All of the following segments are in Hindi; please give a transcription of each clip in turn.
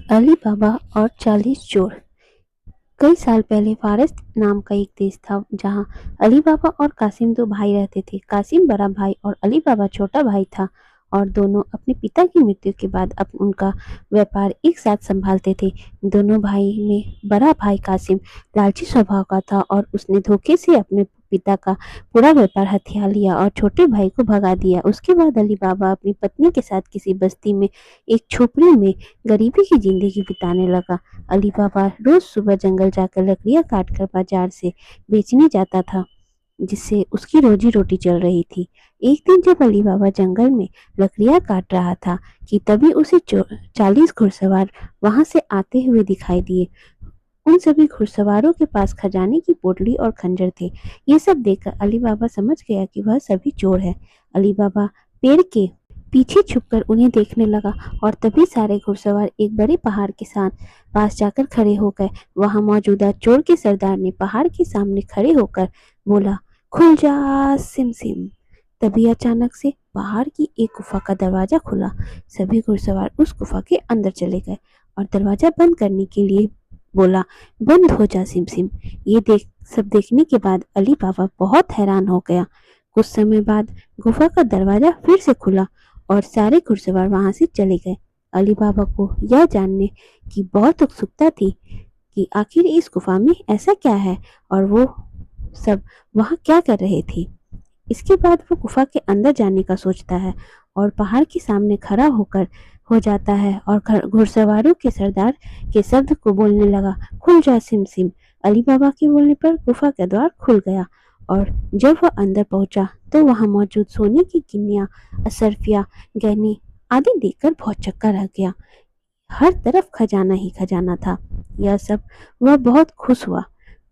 अली बाबा और 40 चोर। कई साल पहले फारस नाम का एक देश था जहां अली बाबा और कासिम दो भाई रहते थे। कासिम बड़ा भाई और अली बाबा छोटा भाई था और दोनों अपने पिता की मृत्यु के बाद उनका व्यापार एक साथ संभालते थे। दोनों भाई में बड़ा भाई कासिम लालची स्वभाव का था और उसने धोखे से अपने पिता का पूरा व्यापार हथिया लिया और छोटे भाई को भगा दिया। उसके बाद अली बाबा अपनी पत्नी के साथ किसी बस्ती में एक झोपड़ी में गरीबी की जिंदगी बिताने लगा। अली बाबा रोज सुबह जंगल जाकर लकड़ियां काटकर बाजार से बेचने जाता था, जिससे उसकी रोजी रोटी चल रही थी। एक दिन जब अली बाबा जंगल में लकड़ियां काट रहा था कि तभी उसे 40 घुड़सवार वहां से आते हुए दिखाई दिए। उन सभी घुड़सवारों के पास खजाने की पोटली और खंजर थे। ये सब देखकर अली बाबा समझ गया कि वह सभी चोर है। अली बाबा पेड़ के पीछे छुपकर उन्हें देखने लगा और तभी सारे घुड़सवार एक बड़े पहाड़ के साथ पास जाकर खड़े हो गए। वहां मौजूदा चोर के सरदार ने पहाड़ के सामने खड़े होकर बोला, खुल जा सिम सिम। तभी अचानक से पहाड़ की एक गुफा का दरवाजा खुला। सभी घुड़सवार उस गुफा के अंदर चले गए और दरवाजा बंद करने के लिए बोला, बंद हो जा सिम सिम। ये सब देखने के बाद अली बाबा बहुत हैरान हो गया। कुछ समय बाद गुफा का दरवाजा फिर से खुला और सारे घुड़सवार वहां से चले गए। अली बाबा को यह जानने की बहुत उत्सुकता थी कि आखिर इस गुफा में ऐसा क्या है और वो सब वहां क्या कर रहे थे। इसके बाद वो गुफा के अंदर जाने का सोचता है और पहाड़ के सामने खड़ा होकर हो जाता है और घुड़सवारों के सरदार के शब्द को बोलने लगा, खुल जा सिम सिम। अली बाबा के बोलने पर गुफा का द्वार खुल गया और जब वह अंदर पहुंचा तो वहां मौजूद सोने की गिन्नियां, असरफिया, गहने आदि देखकर बहुत चक्का रह गया। हर तरफ खजाना ही खजाना था। यह सब वह बहुत खुश हुआ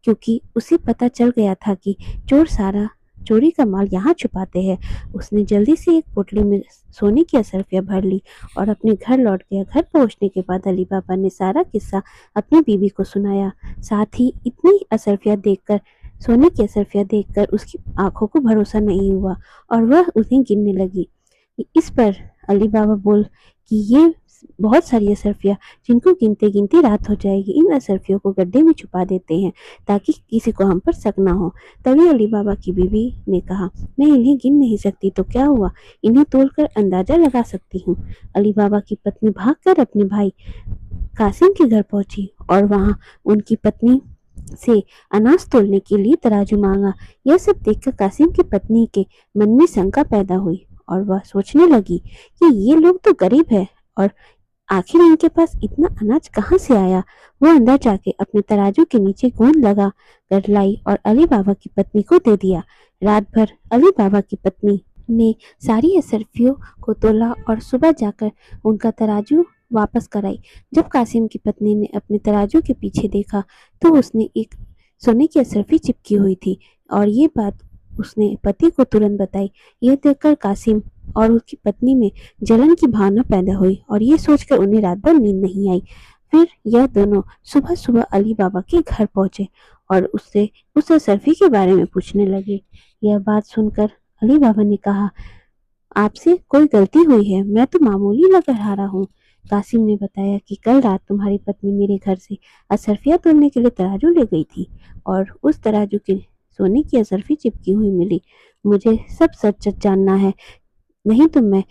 क्योंकि उसे पता चल गया था कि चोर सारा चोरी का माल यहाँ छुपाते हैं। उसने जल्दी से एक पोटली में सोने की असरफिया भर ली और अपने घर लौट गया। घर पहुंचने के बाद अली बाबा ने सारा किस्सा अपनी बीवी को सुनाया। साथ ही इतनी असरफिया देखकर सोने की असरफिया देखकर उसकी आंखों को भरोसा नहीं हुआ और वह उन्हें गिनने लगी। इस पर अली बाबा बोल कि ये बहुत सारी असरफिया जिनको गिनते गिनते रात हो जाएगी। इन असरफियों को गड्ढे में छुपा देते हैं ताकि किसी को हम पर शक ना हो। तभी अली बाबा की बीवी ने कहा, मैं इन्हें गिन नहीं सकती तो क्या हुआ, इन्हें तोलकर अंदाजा लगा सकती हूँ। अली बाबा की पत्नी भागकर अपने भाई कासिम के घर पहुंची और वहां उनकी पत्नी से अनाज तोलने के लिए तराजू मांगा। यह सब देखकर कासिम की पत्नी के मन में शंका पैदा हुई और वह सोचने लगी कि ये लोग तो गरीब है और आखिर इनके पास इतना अनाज कहाँ से आया। वो अंदर जाके अपने तराजू के नीचे गोंद लगा कर लाई और अली बाबा की पत्नी को दे दिया। रात भर अली बाबा की पत्नी ने सारी असरफियों को तोला और सुबह जाकर उनका तराजू वापस कराई। जब कासिम की पत्नी ने अपने तराजू के पीछे देखा तो उसने एक सोने की असरफी चिपकी हुई थी और ये बात उसने पति को तुरंत बताई। यह देखकर कासिम और उसकी पत्नी में जलन की भावना पैदा हुई और ये सोचकर उन्हें रात भर नींद नहीं आई। फिर यह दोनों सुबह सुबह अली बाबा के घर पहुंचे और उससे उस असरफी के बारे में पूछने लगे। यह बात सुनकर अली बाबा ने कहा, आपसे कोई गलती हुई है, मैं तो मामूली लकड़हारा हूँ। कासिम ने बताया कि कल रात तुम्हारी पत्नी मेरे घर से असरफिया तोलने के लिए तराजू ले गई थी और उस तराजू के सोने की असरफी चिपकी हुई मिली। मुझे सब सच सच जानना है, नहीं तो मैं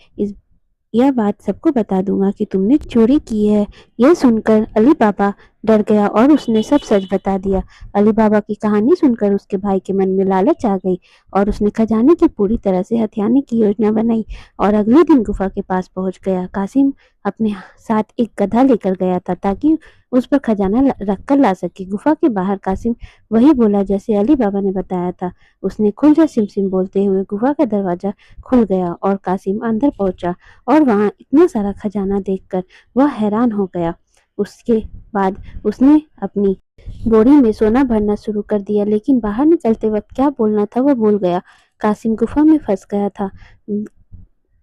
यह बात सबको बता दूंगा कि तुमने चोरी की है। यह सुनकर अली बाबा डर गया और उसने सब सच बता दिया। अली बाबा की कहानी सुनकर उसके भाई के मन में लालच आ गई और उसने खजाने की पूरी तरह से हथियाने की योजना बनाई और अगले दिन गुफा के पास पहुंच गया। कासिम अपने साथ एक गधा लेकर गया था ताकि उस पर खजाना रख कर ला सके। गुफा के बाहर कासिम वही बोला जैसे अली बाबा ने बताया था। उसने खुल जा सिम सिम बोलते हुए गुफा का दरवाजा खुल गया और कासिम अंदर पहुंचा और वहां इतना सारा खजाना देखकर वह हैरान हो गया। उसके बाद उसने अपनी बोरी में सोना भरना शुरू कर दिया, लेकिन बाहर निकलते वक्त क्या बोलना था वह भूल गया। कासिम गुफा में फंस गया था।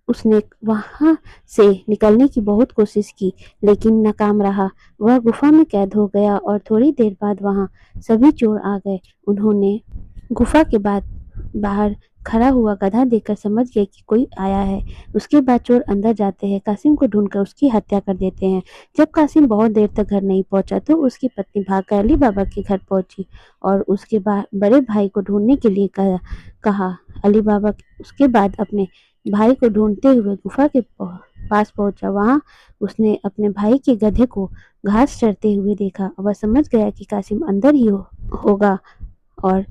उसने वहां से निकलने की बहुत कोशिश की लेकिन नाकाम रहा। वह गुफा में कैद हो गया और थोड़ी देर बाद वहां सभी चोर आ गए। उन्होंने गुफा के बाद बाहर खड़ा हुआ गधा देखकर समझ गए कि कोई आया है। उसके बाद चोर अंदर जाते हैं, कासिम को ढूंढकर उसकी हत्या कर देते हैं। जब कासिम बहुत देर तक घर नहीं पहुंचा तो उसकी पत्नी भागकर अली बाबा के घर पहुंची और उसके बड़े भाई को ढूंढने के लिए कहा। अली बाबा उसके बाद अपने भाई को ढूंढते हुए गुफा के पास पहुंचा। वहां उसने अपने भाई के गधे को घास चरते हुए देखा। वह समझ गया कि कासिम अंदर ही होगा और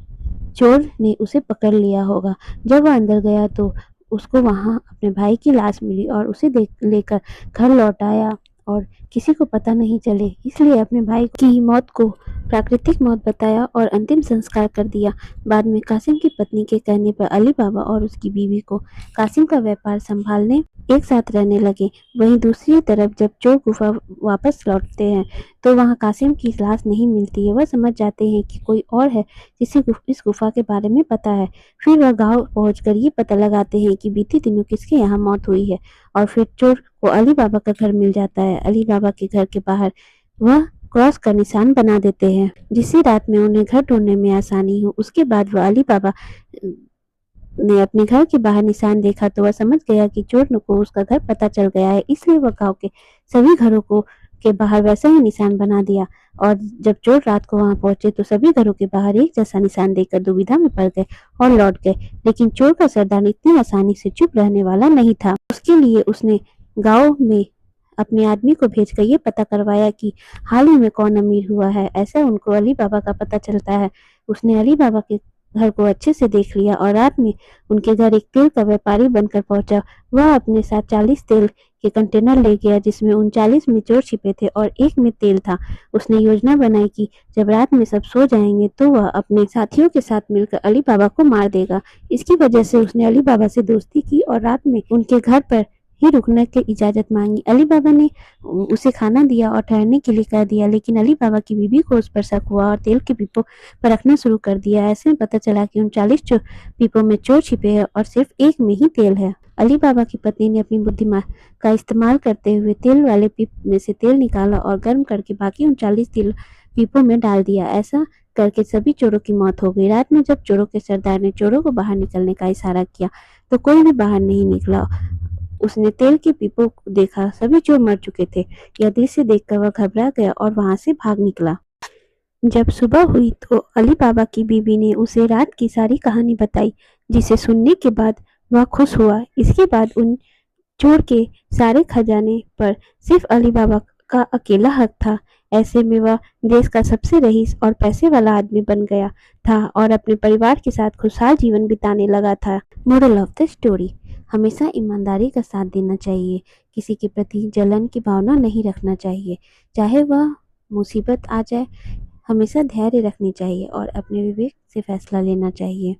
चोर ने उसे पकड़ लिया होगा। जब वह अंदर गया तो उसको वहां अपने भाई की लाश मिली और उसे लेकर घर लौट आया और किसी को पता नहीं चले इसलिए अपने भाई की मौत को प्राकृतिक मौत बताया और अंतिम संस्कार कर दिया। बाद में कासिम की पत्नी के कहने पर अली बाबा और उसकी बीवी को कासिम का व्यापार संभालने एक साथ रहने लगे। वहीं दूसरी तरफ जब चोर गुफा वापस लौटते हैं तो वहां कासिम की लाश नहीं मिलती है। वह समझ जाते हैं कि कोई और है जिसे इस गुफा के बारे में पता है। फिर वह गांव पहुंचकर ये पता लगाते हैं कि बीते दिनों किसके यहाँ मौत हुई है और फिर चोर को अली बाबा का घर मिल जाता है। अली बाबा के घर के बाहर वह क्रॉस का निशान बना देते हैं जिससे रात में उन्हें घर ढूंढने में आसानी हो। उसके बाद वह अली बाबा ने अपने घर के बाहर निशान देखा तो वह समझ गया कि चोर को उसका घर पता चल गया है, इसलिए वह गांव के सभी घरों को के बाहर वैसा ही निशान बना दिया। और जब चोर रात को वहां पहुंचे तो सभी घरों के बाहर एक जैसा निशान देखकर दुविधा में पड़ गए और लौट गए। लेकिन चोर का सरदार इतनी आसानी से चुप रहने वाला नहीं था। उसके लिए उसने गांव में अपने आदमी को भेजकर ये पता करवाया कि हाल ही में कौन अमीर हुआ है। ऐसा उनको अली बाबा का पता चलता है। उसने अली बाबा के घर को अच्छे से देख लिया और रात में उनके घर एक तेल का व्यापारी बनकर पहुंचा। वह अपने साथ 40 तेल के कंटेनर ले गया जिसमें 39 में चोर छिपे थे और एक में तेल था। उसने योजना बनाई कि जब रात में सब सो जाएंगे तो वह अपने साथियों के साथ मिलकर अली बाबा को मार देगा। इसकी वजह से उसने अली बाबा से दोस्ती की और रात में उनके घर पर ही रुकने की इजाजत मांगी। अली बाबा ने उसे खाना दिया और ठहरने के लिए कह दिया, लेकिन अली बाबा की बीवी को उस पर शक हुआ और तेल के पीपों पर रखना शुरू कर दिया। ऐसे में पता चला कि उन 40 पीपों में चोर छिपे हैं और सिर्फ एक में ही तेल है। अली बाबा की पत्नी ने अपनी बुद्धिमान का इस्तेमाल करते हुए तेल वाले पीप में से तेल निकाला और गर्म करके बाकी 39 तेल पीपों में डाल दिया। ऐसा करके सभी चोरों की मौत हो गई। रात में जब चोरों के सरदार ने चोरों को बाहर निकलने का इशारा किया तो कोई भी बाहर नहीं निकला। उसने तेल के पीपों को देखा, सभी चोर मर चुके थे। यह दृश्य देखकर वह घबरा गया और वहां से भाग निकला। जब सुबह हुई तो अली बाबा की बीवी ने उसे रात की सारी कहानी बताई, जिसे सुनने के बाद वह खुश हुआ। इसके बाद उन चोर के सारे खजाने पर सिर्फ अली बाबा का अकेला हक था। ऐसे में वह देश का सबसे रईस और पैसे वाला आदमी बन गया था और अपने परिवार के साथ खुशहाल जीवन बिताने लगा था। मोरल ऑफ द स्टोरी: हमेशा ईमानदारी का साथ देना चाहिए। किसी के प्रति जलन की भावना नहीं रखना चाहिए। चाहे वह मुसीबत आ जाए, हमेशा धैर्य रखनी चाहिए और अपने विवेक से फैसला लेना चाहिए।